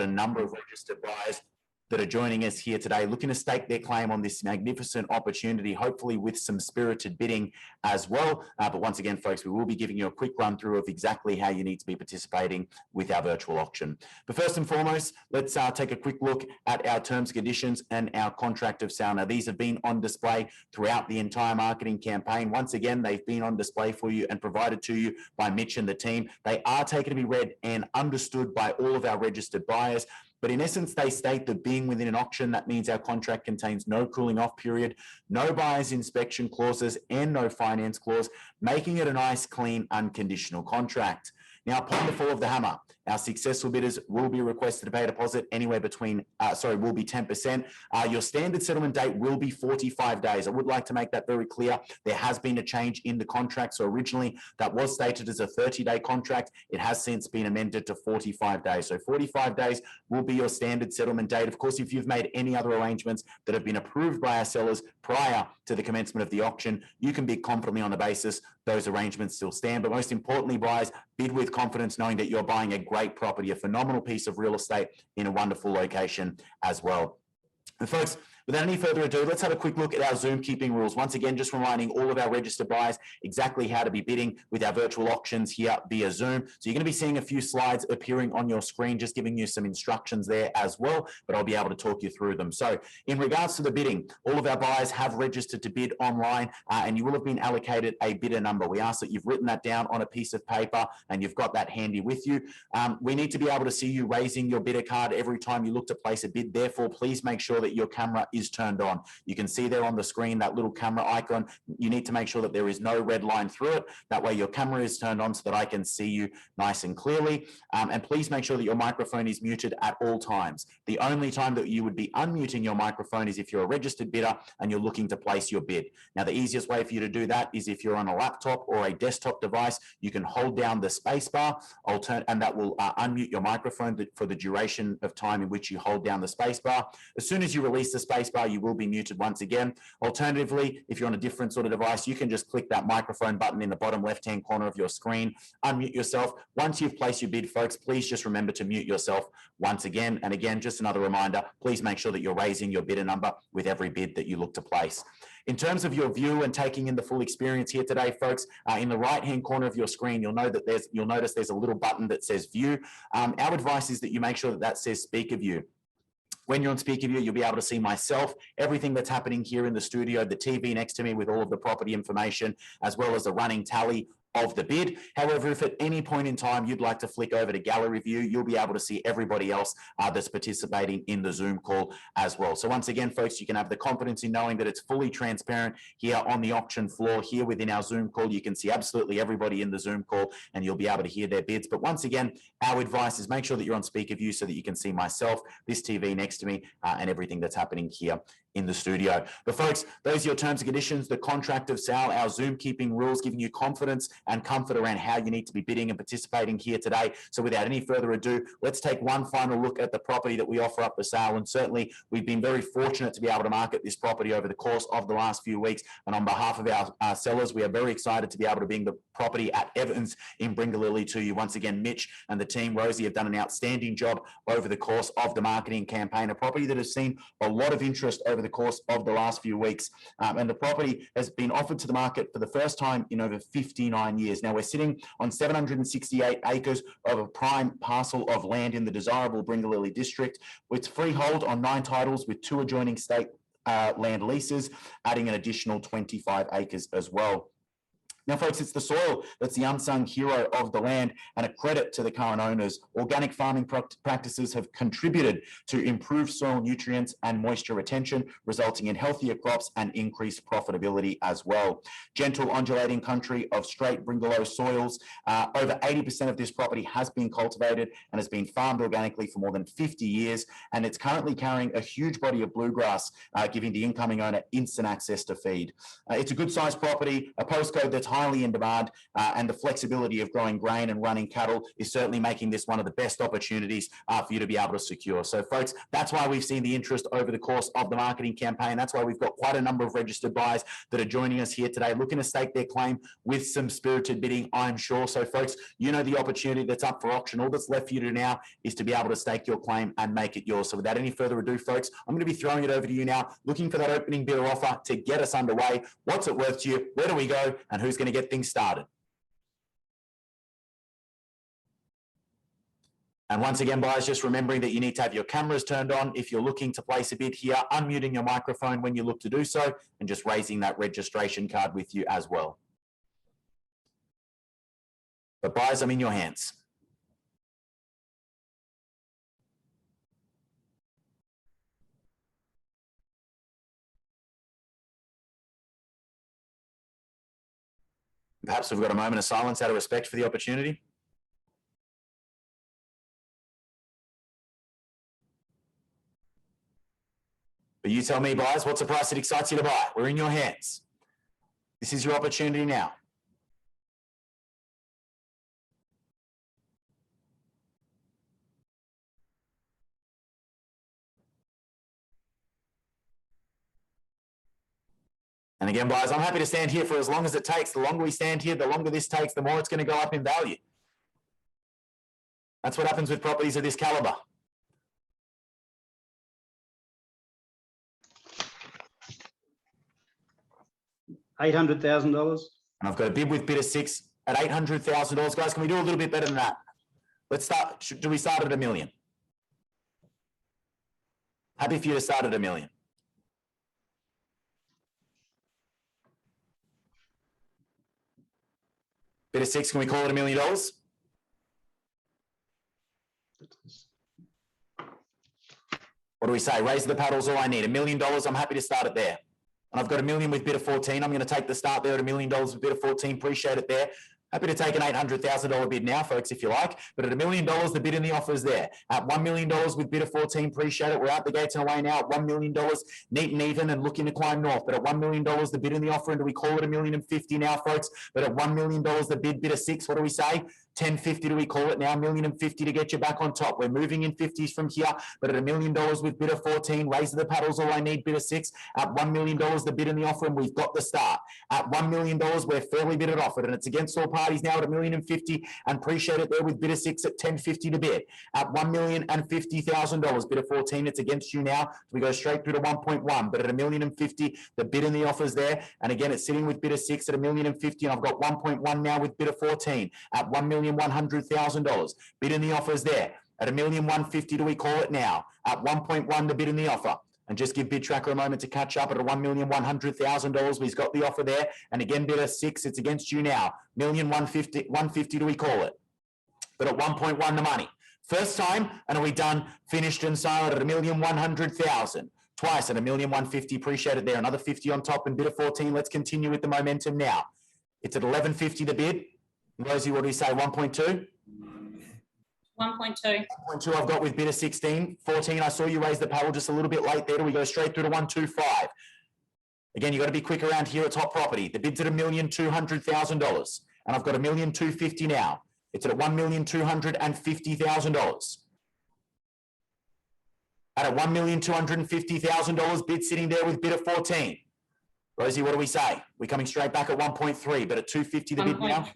a number of registered buyers that are joining us here today, looking to stake their claim on this magnificent opportunity, hopefully with some spirited bidding as well. But once again, folks, we will be giving you a quick run through of exactly how you need to be participating with our virtual auction. But first and foremost, let's take a quick look at our terms, conditions, and our contract of sale. Now, these have been on display throughout the entire marketing campaign. Once again, they've been on display for you and provided to you by Mitch and the team. They are taken to be read and understood by all of our registered buyers. But in essence, they state that being within an auction, that means our contract contains no cooling off period, no buyer's inspection clauses, and no finance clause, making it a nice, clean, unconditional contract. Now, upon the fall of the hammer, our successful bidders will be requested to pay a deposit anywhere between, will be 10%. Your standard settlement date will be 45 days. I would like to make that very clear. There has been a change in the contract. So originally that was stated as a 30-day contract. It has since been amended to 45 days. So 45 days will be your standard settlement date. Of course, if you've made any other arrangements that have been approved by our sellers prior to the commencement of the auction, you can bid confidently on the basis those arrangements still stand. But most importantly, buyers, bid with confidence, knowing that you're buying a great property, a phenomenal piece of real estate in a wonderful location as well. And folks, without any further ado, let's have a quick look at our Zoom keeping rules. Once again, just reminding all of our registered buyers exactly how to be bidding with our virtual auctions here via Zoom. So you're going to be seeing a few slides appearing on your screen, just giving you some instructions there as well, but I'll be able to talk you through them. So in regards to the bidding, all of our buyers have registered to bid online and you will have been allocated a bidder number. We ask that you've written that down on a piece of paper and you've got that handy with you. We need to be able to see you raising your bidder card every time you look to place a bid. Therefore, please make sure that your camera is turned on. You can see there on the screen that little camera icon. You need to make sure that there is no red line through it. That way your camera is turned on so that I can see you nice and clearly. And please make sure that your microphone is muted at all times. The only time that you would be unmuting your microphone is if you're a registered bidder and you're looking to place your bid. Now, the easiest way for you to do that is if you're on a laptop or a desktop device, you can hold down the space bar and that will unmute your microphone for the duration of time in which you hold down the space bar. As soon as you release the space bar, you will be muted once again. Alternatively, if you're on a different sort of device, you can just click that microphone button in the bottom left-hand corner of your screen, unmute yourself. Once you've placed your bid, folks, please just remember to mute yourself once again. And again, just another reminder, please make sure that you're raising your bidder number with every bid that you look to place. In terms of your view and taking in the full experience here today, folks, in the right-hand corner of your screen, you'll notice there's a little button that says View. Our advice is that you make sure that that says Speaker View. When you're on speaker view, you'll be able to see myself, everything that's happening here in the studio, the TV next to me with all of the property information, as well as the running tally of the bid. However, if at any point in time you'd like to flick over to gallery view, you'll be able to see everybody else that's participating in the Zoom call as well. So once again, folks, you can have the confidence in knowing that it's fully transparent here on the auction floor. Here within our Zoom call, you can see absolutely everybody in the Zoom call and you'll be able to hear their bids. But once again, our advice is make sure that you're on speaker view so that you can see myself, this TV next to me, and everything that's happening here in the studio. But folks, those are your terms and conditions, the contract of sale, our Zoom keeping rules, giving you confidence and comfort around how you need to be bidding and participating here today. So without any further ado, let's take one final look at the property that we offer up for sale. And certainly we've been very fortunate to be able to market this property over the course of the last few weeks. And on behalf of our sellers, we are very excited to be able to bring the property at Evans in Bringalilli to you. Once again, Mitch and the team, Rosie, have done an outstanding job over the course of the marketing campaign, a property that has seen a lot of interest over the course of the last few weeks. And the property has been offered to the market for the first time in over 59 years. Now we're sitting on 768 acres of a prime parcel of land in the desirable Bringalilli district. It's freehold on 9 titles with 2 adjoining state land leases, adding an additional 25 acres as well. Now, folks, it's the soil that's the unsung hero of the land and a credit to the current owners. Organic farming practices have contributed to improved soil nutrients and moisture retention, resulting in healthier crops and increased profitability as well. Gentle undulating country of straight Bringalilli soils. Over 80% of this property has been cultivated and has been farmed organically for more than 50 years. And it's currently carrying a huge body of bluegrass, giving the incoming owner instant access to feed. It's a good sized property, a postcode that's highly in demand, and the flexibility of growing grain and running cattle is certainly making this one of the best opportunities for you to be able to secure. So folks, that's why we've seen the interest over the course of the marketing campaign. That's why we've got quite a number of registered buyers that are joining us here today, looking to stake their claim with some spirited bidding, I'm sure. So folks, you know the opportunity that's up for auction. All that's left for you to do now is to be able to stake your claim and make it yours. So without any further ado, folks, I'm going to be throwing it over to you now, looking for that opening bid or offer to get us underway. What's it worth to you? Where do we go? And who's going to get things started? And once again, buyers, just remembering that you need to have your cameras turned on if you're looking to place a bid here, unmuting your microphone when you look to do so, and just raising that registration card with you as well. But buyers, I'm in your hands. Perhaps we've got a moment of silence out of respect for the opportunity. But you tell me, buyers, what's the price that excites you to buy? We're in your hands. This is your opportunity now. And again, buyers, I'm happy to stand here for as long as it takes. The longer we stand here, the longer this takes, the more it's going to go up in value. That's what happens with properties of this caliber. $800,000. And I've got a bid with bidder 6 at $800,000. Guys, can we do a little bit better than that? Let's start. Do we start at $1 million? Happy for you to start at $1 million. Bidder 6, can we call it $1 million? What do we say? Raise the paddles, all I need. $1 million, I'm happy to start it there. And I've got $1 million with bidder 14. I'm going to take the start there at $1 million with bidder 14. Appreciate it there. Happy to take an $800,000 bid now, folks, if you like. But at $1 million, the bid and the offer is there. At $1 million with bidder 14, appreciate it. We're out the gates and away now at $1 million, neat and even and looking to climb north. But at $1 million, the bid and the offer, and do we call it $1,050,000 now, folks? But at $1 million, the bid, bidder 6, what do we say? $10.50 do we call it now? $1,050,000 to get you back on top. We're moving in 50s from here, but at $1 million with bidder 14, raise the paddles, all I need, bidder 6. At $1 million, the bid and the offer, and we've got the start. At $1 million, we're fairly bid and offered, and it's against all parties now at $1,050,000, and appreciate it there with bidder 6 at $10.50 to bid. At $1,050,000, bidder 14, it's against you now. We go straight through to 1.1, but at $1,050,000, the bid and the offer's there, and again, it's sitting with bidder 6 at $1,050,000, and I've got 1.1 now with bidder 14 at $1,100,000. Bid and the offer is there. At $1,150,000 do we call it now? At 1.1, the bid and the offer. And just give Bid Tracker a moment to catch up at $1,100,000. We've got the offer there. And again, bidder 6, it's against you now. $1,150,000 do we call it? But at 1.1, the money. First time, and are we done, finished and silent at $1,100,000. Twice at $1,150,000. Appreciate it there. Another 50 on top and bidder 14. Let's continue with the momentum now. It's at $1,150 the bid. Rosie, what do we say? 1.2? 1.2. 1.2 I've got with bidder 16. 14, I saw you raise the paddle just a little bit late there. Do we go straight through to 125? Again, you've got to be quick around here at top property. The bid's at $1,200,000. And I've got $1,250,000 now. It's at $1,250,000. At $1,250,000, bid sitting there with bidder 14. Rosie, what do we say? We're coming straight back at 1.3, but at $250 the bid now.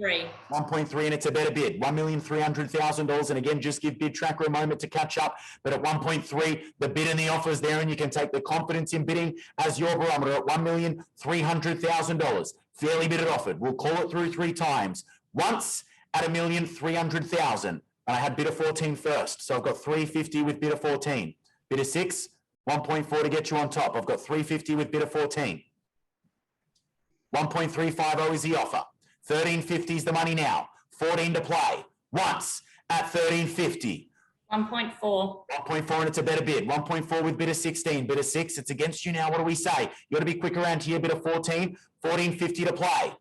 1.3, and it's a better bid. $1,300,000, and again, just give Bid Tracker a moment to catch up. But at 1.3, the bid and the offer is there, and you can take the confidence in bidding as your barometer at $1,300,000. Fairly bid and offered. We'll call it through 3 times. Once at $1,300,000, and I had bidder 14 first, so I've got $350 with bidder 14. Bidder 6, 1.4 to get you on top. I've got $350 with bidder 14. 1.350 is the offer. 13.50 is the money now. 14 to play. Once at 13.50. 1.4. 1.4, and it's a better bid. 1.4 with bidder 16. Bidder 6, it's against you now. What do we say? You got to be quick around here. Bidder 14. 14.50 to play.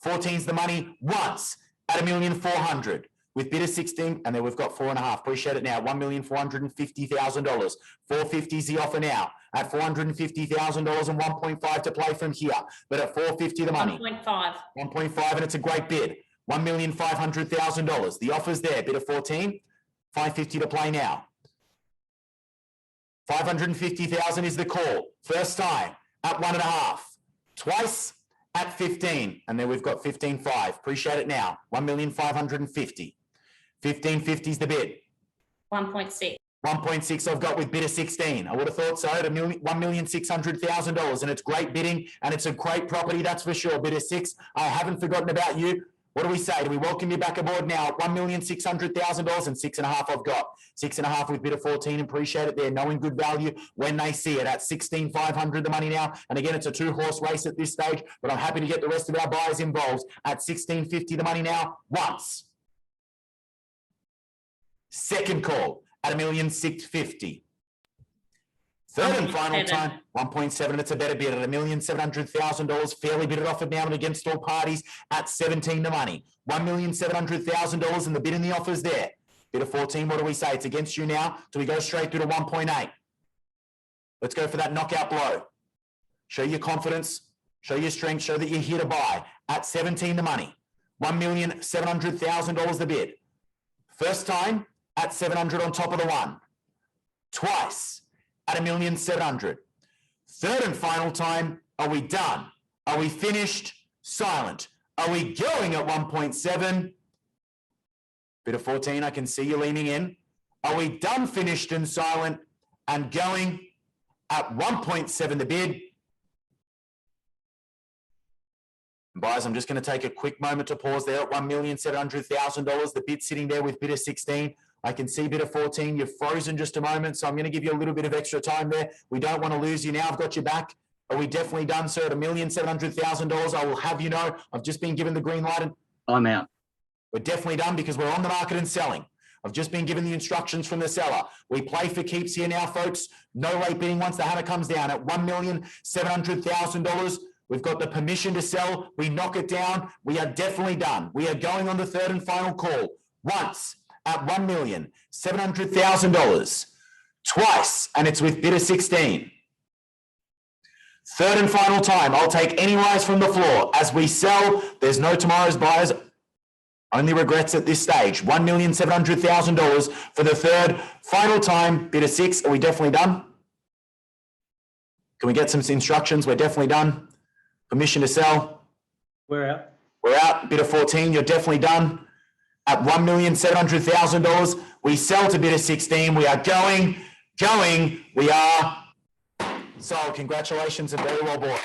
14's the money once at $1,400,000. With bidder 16, and then we've got 4.5. Appreciate it now. $1,450,000. 450 is the offer now at $450,000 and 1.5 to play from here. But at $450 the money. 1.5. 1.5 and it's a great bid. $1,500,000. The offer's there. Bid of 14. $550 to play now. $550,000 is the call. First time at 1.5. Twice at 15. And then we've got 15.5. Appreciate it now. 1,550,000. 1550 is the bid. 1.6. 1.6 I've got with bid of 16. I would have thought so at $1,600,000. And it's great bidding and it's a great property, that's for sure. Bid of 6. I haven't forgotten about you. What do we say? Do we welcome you back aboard now? $1,600,000 and 6.5 I've got. 6.5 with bid of 14. Appreciate it there. Knowing good value when they see it at 16,500 the money now. And again, it's a 2-horse race at this stage, but I'm happy to get the rest of our buyers involved at 16.50 the money now. Once. Second call at $1,650,000. Third and final time, 1.7. It's a better bid at $1,700,000. Fairly bidded offered now and against all parties at 17 the money. $1,700,000 and the bid in the offers there. Bid of 14. What do we say? It's against you now. Do we go straight through to 1.8? Let's go for that knockout blow. Show your confidence. Show your strength. Show that you're here to buy at 17 the money. $1,700,000 the bid. First time at 700 on top of the one. Twice at $1,700,000. Third and final time, are we done? Are we finished? Silent. Are we going at 1.7? Bit of 14, I can see you leaning in. Are we done, finished and silent and going at 1.7 the bid? Buyers, I'm just going to take a quick moment to pause there at $1,700,000. The bid sitting there with bid of 16. I can see bid of 14. You're frozen just a moment, so I'm going to give you a little bit of extra time there. We don't want to lose you now. I've got you back. Are we definitely done, sir? At $1,700,000, I will have you know, I've just been given the green light. And I'm out. we're definitely done because we're on the market and selling. I've just been given the instructions from the seller. We play for keeps here now, folks. No late bidding once the hammer comes down at $1,700,000. We've got the permission to sell. We knock it down. We are definitely done. We are going on the third and final call. Once at $1,700,000. Twice, and it's with bid of 16. Third and final time. I'll take any rise from the floor. As we sell, there's no tomorrow's buyers. Only regrets at this stage. $1,700,000 for the third final time. Bid of 6. Are we definitely done? Can we get some instructions? We're definitely done. Permission to sell. We're out. We're out. Bid of 14. You're definitely done. At $1,700,000, we sell to bid of 16. We are going. We are sold. Congratulations and very well bought.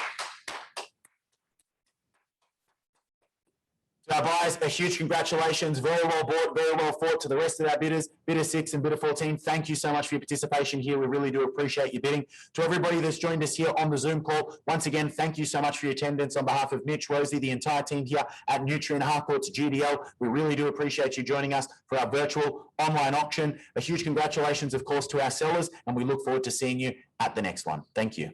To our buyers, a huge congratulations. Very well bought, very well fought. To the rest of our bidders, bid of 6 and bid of 14, thank you so much for your participation here. We really do appreciate your bidding. To everybody that's joined us here on the Zoom call, once again, thank you so much for your attendance on behalf of Mitch, Rosie, the entire team here at Nutrien Harcourts GDL. We really do appreciate you joining us for our virtual online auction. A huge congratulations, of course, to our sellers, and we look forward to seeing you at the next one. Thank you.